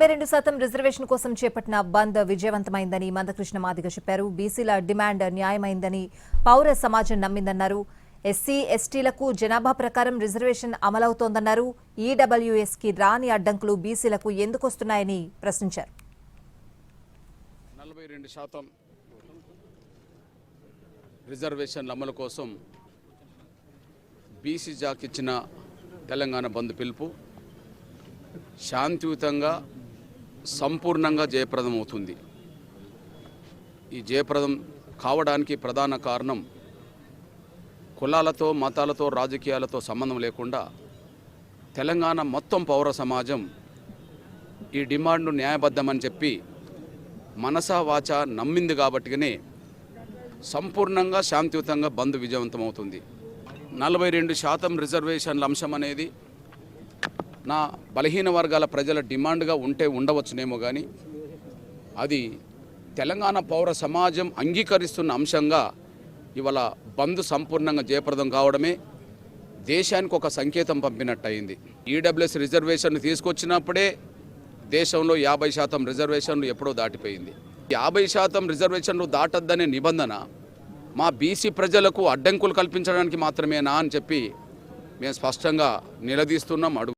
42% reservation కోసం చేపట్టిన బంద్ విజయవంతమైందని మందకృష్ణ మాదిగ చెప్పారు. బీసీల డిమాండ్ న్యాయమైందని పౌర సమాజం నమ్మిందన్నారు. ఎస్సీ ఎస్టీలకు జనాభా ప్రకారం రిజర్వేషన్ అమలవుతోందన్నారు. ఈడబ్ల్యూఎస్కి రాని అడ్డంకులు బీసీలకు ఎందుకొస్తున్నాయని ప్రశ్నించారు. 42% రిజర్వేషన్ల అమలు కోసం బీసీ జాక్ ఇచ్చిన తెలంగాణ బంద్ పిలుపు శాంతియుతంగా సంపూర్ణంగా జయప్రదమవుతుంది. ఈ జయప్రదం కావడానికి ప్రధాన కారణం కులాలతో, మతాలతో, రాజకీయాలతో సంబంధం లేకుండా తెలంగాణ మొత్తం పౌర సమాజం ఈ డిమాండ్ను న్యాయబద్ధమని చెప్పి మనసా వాచా నమ్మింది కాబట్టినే సంపూర్ణంగా శాంతియుతంగా బంద్ విజయవంతమవుతుంది. 42% రిజర్వేషన్ల అంశం అనేది నా బలహీన వర్గాల ప్రజల డిమాండ్గా ఉంటే ఉండవచ్చునేమో, కానీ అది తెలంగాణ పౌర సమాజం అంగీకరిస్తున్న అంశంగా ఇవాళ బంద్ సంపూర్ణంగా జయప్రదం కావడమే దేశానికి ఒక సంకేతం పంపినట్టయింది. ఈడబ్ల్యూఎస్ రిజర్వేషన్ తీసుకొచ్చినప్పుడే దేశంలో 50% రిజర్వేషన్లు ఎప్పుడో దాటిపోయింది. 50% రిజర్వేషన్లు దాటద్దనే నిబంధన మా బీసీ ప్రజలకు అడ్డంకులు కల్పించడానికి మాత్రమేనా అని చెప్పి మేము స్పష్టంగా నిలదీస్తున్నాం.